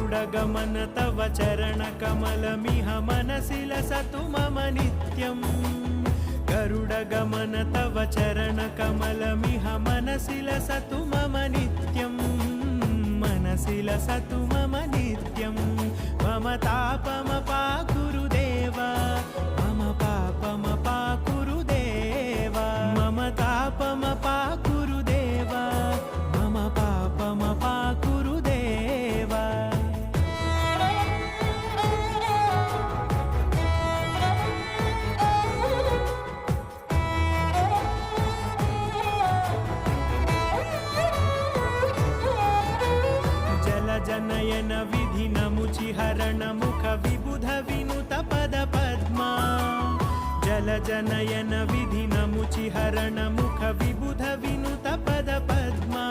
गरुडगमन तव चरणकमलमिह मनसि लसतु मम नित्यम् गरुडगमन तव चरणकमलमिह मनसि लसतु मम नित्यम् मनसि लसतु मम नित्यम् मम तापमपाकुरु देव मम पापमपाकुरु देव मम तापमपाकुरु देव मम पापमपाकुरु देव जनयन विधिनमुचिहरण मुख विबुध विनुत पद पद्मा जल जनयन विधिनमुचिहरण मुख विबुध विनुत पद पद्मा